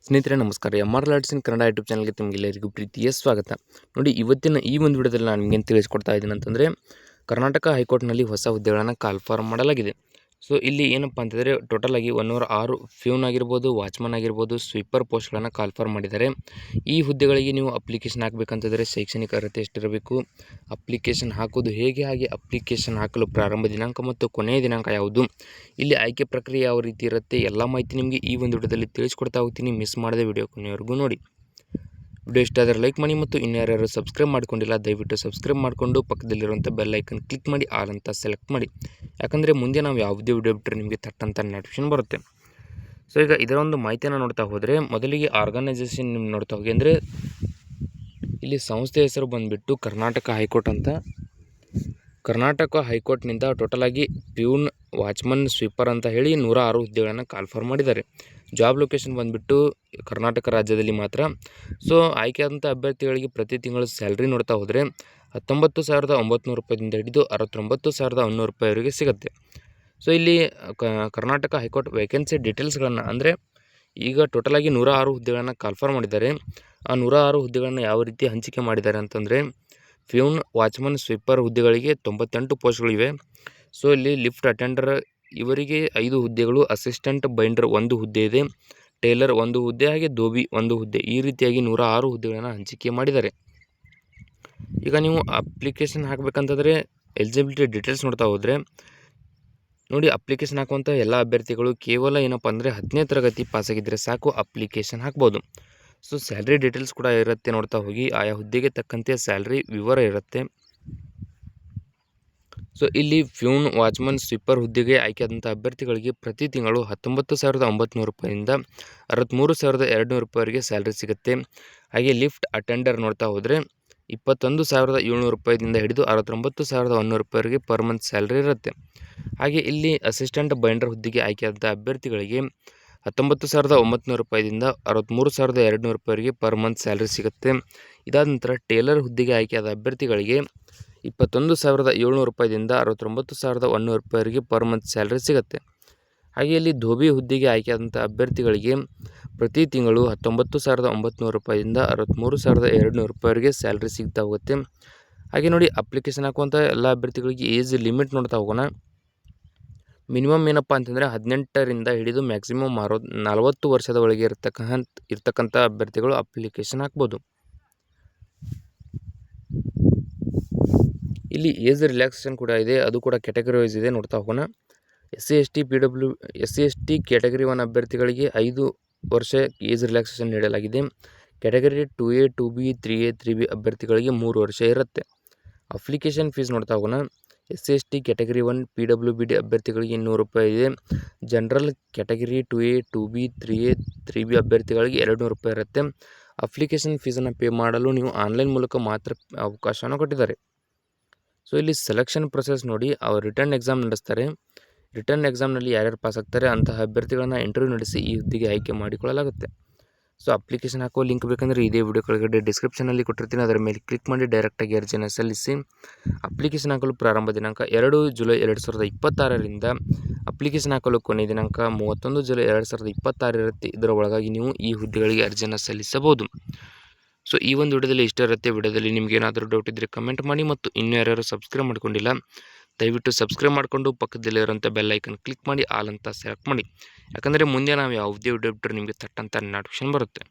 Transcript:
ಸ್ನೇಹಿತರೆ ನಮಸ್ಕಾರ. MR. LADS ಇನ್ Kannada YouTube ಚಾನಲ್ಗೆ ತಮಗೆಲ್ಲರಿಗೂ ಪ್ರೀತಿಯ ಸ್ವಾಗತ. ನೋಡಿ, ಇವತ್ತಿನ ಈ ಒಂದು ವಿಡಿಯೋದಲ್ಲಿ ನಾನು ನಿಮಗೆ ತಿಳಿಸ್ಕೊಡ್ತಾ ಇದ್ದೀನಿ ಅಂತಂದರೆ, ಕರ್ನಾಟಕ ಹೈಕೋರ್ಟ್ನಲ್ಲಿ ಹೊಸ ಹುದ್ದೆಗಳನ್ನು ಕಾಲ್ಫಾರ್ಮ್ ಮಾಡಲಾಗಿದೆ. ಸೊ ಇಲ್ಲಿ ಏನಪ್ಪ ಅಂತಂದರೆ, ಟೋಟಲ್ ಆಗಿ 106 ಫ್ಯೂನ್ ಆಗಿರ್ಬೋದು, ವಾಚ್ಮನ್ ಆಗಿರ್ಬೋದು, ಸ್ವೀಪರ್ ಪೋಸ್ಟ್ಗಳನ್ನು ಕಾಲ್ಫಾರ್ಮ್ ಮಾಡಿದ್ದಾರೆ. ಈ ಹುದ್ದೆಗಳಿಗೆ ನೀವು ಅಪ್ಲಿಕೇಶನ್ ಹಾಕಬೇಕಂತಂದರೆ ಶೈಕ್ಷಣಿಕ ಅರ್ಹತೆ ಎಷ್ಟಿರಬೇಕು, ಅಪ್ಲಿಕೇಶನ್ ಹಾಕೋದು ಹೇಗೆ, ಹಾಗೆ ಅಪ್ಲಿಕೇಶನ್ ಹಾಕಲು ಪ್ರಾರಂಭ ದಿನಾಂಕ ಮತ್ತು ಕೊನೆಯ ದಿನಾಂಕ ಯಾವುದು, ಇಲ್ಲಿ ಆಯ್ಕೆ ಪ್ರಕ್ರಿಯೆ ಯಾವ ರೀತಿ ಇರುತ್ತೆ, ಎಲ್ಲ ಮಾಹಿತಿ ನಿಮಗೆ ಈ ಒಂದು ವಿಡಿಯೋದಲ್ಲಿ ತಿಳಿಸ್ಕೊಡ್ತಾ ಹೋಗ್ತೀನಿ. ಮಿಸ್ ಮಾಡದೆ ವಿಡಿಯೋ ಕೊನೆಯವರೆಗೂ ನೋಡಿ. ವಿಡಿಯೋ ಇಷ್ಟ ಆದರೆ ಲೈಕ್ ಮಾಡಿ ಮತ್ತು ಇನ್ಯಾರ್ಯಾರು ಸಬ್ಸ್ಕ್ರೈಬ್ ಮಾಡ್ಕೊಂಡಿಲ್ಲ ದಯವಿಟ್ಟು ಸಬ್ಸ್ಕ್ರೈಬ್ ಮಾಡಿಕೊಂಡು ಪಕ್ಕದಲ್ಲಿರುವಂಥ ಬೆಲ್ ಐಕನ್ ಕ್ಲಿಕ್ ಮಾಡಿ ಆಲ್ ಅಂತ ಸೆಲೆಕ್ಟ್ ಮಾಡಿ. ಯಾಕಂದರೆ ಮುಂದೆ ನಾವು ಯಾವುದೇ ವಿಡಿಯೋ ಬಿಟ್ಟರೆ ನಿಮಗೆ ತಟ್ಟಂತ ನೋಟಿಫಿಕೇಶನ್ ಬರುತ್ತೆ. ಸೊ ಈಗ ಇದರ ಒಂದು ಮಾಹಿತಿಯನ್ನು ನೋಡ್ತಾ ಹೋದರೆ, ಮೊದಲಿಗೆ ಆರ್ಗನೈಸೇಷನ್ ನಿಮ್ಗೆ ನೋಡ್ತಾ ಹೋಗಿ ಅಂದರೆ ಇಲ್ಲಿ ಸಂಸ್ಥೆ ಹೆಸರು ಬಂದುಬಿಟ್ಟು ಕರ್ನಾಟಕ ಹೈಕೋರ್ಟ್ ಅಂತ. ಕರ್ನಾಟಕ ಹೈಕೋರ್ಟ್ನಿಂದ ಟೋಟಲ್ ಆಗಿ ಪ್ಯೂನ್, ವಾಚ್ಮನ್, ಸ್ವೀಪರ್ ಅಂತ ಹೇಳಿ 106 ಹುದ್ದೆಗಳನ್ನು ಕಾಲ್ಫಾರ್ಮ್ ಮಾಡಿದ್ದಾರೆ. ಜಾಬ್ ಲೊಕೇಶನ್ ಬಂದುಬಿಟ್ಟು ಕರ್ನಾಟಕ ರಾಜ್ಯದಲ್ಲಿ ಮಾತ್ರ. ಸೊ ಆಯ್ಕೆಯಾದಂಥ ಅಭ್ಯರ್ಥಿಗಳಿಗೆ ಪ್ರತಿ ತಿಂಗಳು ಸ್ಯಾಲ್ರಿ ನೋಡ್ತಾ ಹೋದರೆ 19,900 ರೂಪಾಯಿಂದ ಹಿಡಿದು 69,100 ರೂಪಾಯಿವರೆಗೆ ಸಿಗುತ್ತೆ. ಸೊ ಇಲ್ಲಿ ಕರ್ನಾಟಕ ಹೈಕೋರ್ಟ್ ವೇಕೆನ್ಸಿ ಡೀಟೇಲ್ಸ್ಗಳನ್ನು ಅಂದರೆ ಈಗ ಟೋಟಲ್ ಆಗಿ 106 ಹುದ್ದೆಗಳನ್ನು ಕಾಲ್ಫಾರ್ಮ್ ಮಾಡಿದ್ದಾರೆ. ಆ 106 ಹುದ್ದೆಗಳನ್ನು ಯಾವ ರೀತಿ ಹಂಚಿಕೆ ಮಾಡಿದ್ದಾರೆ ಅಂತಂದರೆ, ಫ್ಯೂನ್, ವಾಚ್ಮನ್, ಸ್ವೀಪರ್ ಹುದ್ದೆಗಳಿಗೆ 98 ಪೋಸ್ಟ್ಗಳಿವೆ. ಸೊ ಇಲ್ಲಿ ಲಿಫ್ಟ್ ಅಟೆಂಡರ್ ಇವರಿಗೆ 5 ಹುದ್ದೆಗಳು, ಅಸಿಸ್ಟೆಂಟ್ ಬೈಂಡರ್ 1 ಹುದ್ದೆ ಇದೆ, ಟೇಲರ್ 1 ಹುದ್ದೆ, ಹಾಗೆ ಧೋಬಿ 1 ಹುದ್ದೆ. ಈ ರೀತಿಯಾಗಿ 106 ಹುದ್ದೆಗಳನ್ನು ಹಂಚಿಕೆ ಮಾಡಿದ್ದಾರೆ. ಈಗ ನೀವು ಅಪ್ಲಿಕೇಶನ್ ಹಾಕಬೇಕಂತಂದರೆ ಎಲಿಜಿಬಿಲಿಟಿ ಡೀಟೇಲ್ಸ್ ನೋಡ್ತಾ ಹೋದರೆ ನೋಡಿ, ಅಪ್ಲಿಕೇಶನ್ ಹಾಕುವಂಥ ಎಲ್ಲ ಅಭ್ಯರ್ಥಿಗಳು ಕೇವಲ ಏನಪ್ಪ ಅಂದರೆ 10ನೇ ತರಗತಿ ಪಾಸಾಗಿದ್ದರೆ ಸಾಕು, ಅಪ್ಲಿಕೇಶನ್ ಹಾಕ್ಬೋದು. ಸೊ ಸ್ಯಾಲ್ರಿ ಡೀಟೇಲ್ಸ್ ಕೂಡ ಇರುತ್ತೆ, ನೋಡ್ತಾ ಹೋಗಿ. ಆಯಾ ಹುದ್ದೆಗೆ ತಕ್ಕಂತೆ ಸ್ಯಾಲ್ರಿ ವಿವರ ಇರುತ್ತೆ. ಸೊ ಇಲ್ಲಿ ಫ್ಯೂನ್, ವಾಚ್ಮನ್, ಸ್ವೀಪರ್ ಹುದ್ದೆಗೆ ಆಯ್ಕೆಯಾದಂಥ ಅಭ್ಯರ್ಥಿಗಳಿಗೆ ಪ್ರತಿ ತಿಂಗಳು 19,900 ರೂಪಾಯಿಂದ 63,200 ರೂಪಾಯಿವರೆಗೆ ಸ್ಯಾಲ್ರಿ ಸಿಗುತ್ತೆ. ಹಾಗೆ ಲಿಫ್ಟ್ ಅಟೆಂಡರ್ ನೋಡ್ತಾ ಹೋದರೆ 21,700 ರೂಪಾಯಿದಿಂದ ಹಿಡಿದು 69,100 ರೂಪಾಯಿವರೆಗೆ ಪರ್ ಮಂತ್ ಸ್ಯಾಲ್ರಿ ಇರುತ್ತೆ. ಹಾಗೆ ಇಲ್ಲಿ ಅಸಿಸ್ಟೆಂಟ್ ಬೈಂಡರ್ ಹುದ್ದೆಗೆ ಆಯ್ಕೆಯಾದಂಥ ಅಭ್ಯರ್ಥಿಗಳಿಗೆ 19,900 ರೂಪಾಯಿದಿಂದ 63,200 ರೂಪಾಯಿವರೆಗೆ ಪರ್ ಮಂತ್ ಸ್ಯಾಲ್ರಿ ಸಿಗುತ್ತೆ. ಇದಾದ ನಂತರ ಟೇಲರ್ ಹುದ್ದೆಗೆ ಆಯ್ಕೆಯಾದ ಅಭ್ಯರ್ಥಿಗಳಿಗೆ 21,700 ರೂಪಾಯಿದಿಂದ 69,100 ರೂಪಾಯಿವರೆಗೆ ಪರ್ ಮಂತ್ ಸ್ಯಾಲ್ರಿ ಸಿಗುತ್ತೆ. ಹಾಗೆ ಇಲ್ಲಿ ಧೋಬಿ ಹುದ್ದೆಗೆ ಆಯ್ಕೆಯಾದಂಥ ಅಭ್ಯರ್ಥಿಗಳಿಗೆ ಪ್ರತಿ ತಿಂಗಳು 19,900 ರೂಪಾಯಿಯಿಂದ 63,200 ರೂಪಾಯಿವರೆಗೆ ಸ್ಯಾಲ್ರಿ ಸಿಗ್ತಾ ಹೋಗುತ್ತೆ. ಹಾಗೆ ನೋಡಿ, ಅಪ್ಲಿಕೇಶನ್ ಹಾಕುವಂಥ ಎಲ್ಲ ಅಭ್ಯರ್ಥಿಗಳಿಗೆ ಏಜ್ ಲಿಮಿಟ್ ನೋಡ್ತಾ ಹೋಗೋಣ. ಮಿನಿಮಮ್ ಏನಪ್ಪ ಅಂತಂದರೆ 18ರಿಂದ ಹಿಡಿದು ಮ್ಯಾಕ್ಸಿಮಮ್ 40 ವರ್ಷದ ಒಳಗೆ ಇರ್ತಕ್ಕಂಥ ಅಭ್ಯರ್ಥಿಗಳು ಅಪ್ಲಿಕೇಶನ್ ಹಾಕ್ಬೋದು. ಇಲ್ಲಿ ಏಜ್ ರಿಲ್ಯಾಕ್ಸೇಷನ್ ಕೂಡ ಇದೆ, ಅದು ಕೂಡ ಕ್ಯಾಟಗರಿ ವೈಸ್ ಇದೆ, ನೋಡ್ತಾ ಹೋಗೋಣ. SC/ST ಕ್ಯಾಟಗರಿ 1 ಅಭ್ಯರ್ಥಿಗಳಿಗೆ 5 ವರ್ಷ ಏಜ್ ರಿಲ್ಯಾಕ್ಸೇಷನ್ ನೀಡಲಾಗಿದೆ. Category 2A, 2B, 3A, 3B ಅಭ್ಯರ್ಥಿಗಳಿಗೆ 3 ವರ್ಷ ಇರುತ್ತೆ. ಅಪ್ಲಿಕೇಶನ್ ಫೀಸ್ ನೋಡ್ತಾ ಹೋಗೋಣ. SC/ST ಕ್ಯಾಟಗರಿ 1 PWBD ಅಭ್ಯರ್ಥಿಗಳಿಗೆ 200 ರೂಪಾಯಿ ಇದೆ. General category 2A, 2B, 3A, 3B ಅಭ್ಯರ್ಥಿಗಳಿಗೆ 200 ರೂಪಾಯಿ ಇರುತ್ತೆ. ಅಪ್ಲಿಕೇಶನ್ ಫೀಸನ್ನು ಪೇ ಮಾಡಲು ನೀವು ಆನ್ಲೈನ್ ಮೂಲಕ ಮಾತ್ರ ಅವಕಾಶವನ್ನು ಕೊಟ್ಟಿದ್ದಾರೆ. ಸೊ ಇಲ್ಲಿ ಸೆಲೆಕ್ಷನ್ ಪ್ರೊಸೆಸ್ ನೋಡಿ, ಅವರು ರಿಟರ್ನ್ ಎಕ್ಸಾಮ್ ನಡೆಸ್ತಾರೆ. ರಿಟರ್ನ್ ಎಕ್ಸಾಮ್ನಲ್ಲಿ ಯಾರ್ಯಾರು ಪಾಸ್ ಆಗ್ತಾರೆ ಅಂತಹ ಅಭ್ಯರ್ಥಿಗಳನ್ನು ಇಂಟರ್ವ್ಯೂ ನಡೆಸಿ ಈ ಹುದ್ದೆಗೆ ಆಯ್ಕೆ ಮಾಡಿಕೊಳ್ಳಲಾಗುತ್ತೆ. ಸೊ ಅಪ್ಲಿಕೇಶನ್ ಹಾಕೋ ಲಿಂಕ್ ಬೇಕಂದರೆ ಇದೇ ವಿಡಿಯೋ ಕೆಳಗಡೆ ಡಿಸ್ಕ್ರಿಪ್ಷನಲ್ಲಿ ಕೊಟ್ಟಿರ್ತೀನಿ, ಅದರ ಮೇಲೆ ಕ್ಲಿಕ್ ಮಾಡಿ ಡೈರೆಕ್ಟಾಗಿ ಅರ್ಜಿಯನ್ನು ಸಲ್ಲಿಸಿ. ಅಪ್ಲಿಕೇಶನ್ ಹಾಕಲು ಪ್ರಾರಂಭ ದಿನಾಂಕ 2 ಜುಲೈ 2026ರಿಂದ ಅಪ್ಲಿಕೇಶನ್ ಹಾಕಲು ಕೊನೆಯ ದಿನಾಂಕ 31 ಜುಲೈ 2026 ಇರುತ್ತೆ. ಇದರ ಒಳಗಾಗಿ ನೀವು ಈ ಹುದ್ದೆಗಳಿಗೆ ಅರ್ಜಿಯನ್ನು ಸಲ್ಲಿಸಬಹುದು. ಸೊ ಈ ಒಂದು ವಿಡಿಯೋದಲ್ಲಿ ಇಷ್ಟ ಇರುತ್ತೆ. ವಿಡಿಯೋದಲ್ಲಿ ನಿಮ್ಗೆ ಏನಾದರೂ ಡೌಟ್ ಇದ್ದರೆ ಕಮೆಂಟ್ ಮಾಡಿ ಮತ್ತು ಇನ್ನೂ ಯಾರ್ಯಾರು ಸಬ್ಸ್ಕ್ರೈಬ್ ಮಾಡ್ಕೊಂಡಿಲ್ಲ ದಯವಿಟ್ಟು ಸಬ್ಸ್ಕ್ರೈಬ್ ಮಾಡಿಕೊಂಡು ಪಕ್ಕದಲ್ಲಿರುವಂಥ ಬೆಲ್ ಐಕನ್ ಕ್ಲಿಕ್ ಮಾಡಿ ಆಲ್ ಅಂತ ಸೆಲೆಕ್ಟ್ ಮಾಡಿ. ಯಾಕಂದರೆ ಮುಂದೆ ನಾವು ಯಾವುದೇ ವಿಡಿಯೋ ಬಿಟ್ಟರೆ ನಿಮಗೆ ತಟ್ಟಂತ ನೋಟಿಫಿಕೇಶನ್ ಬರುತ್ತೆ.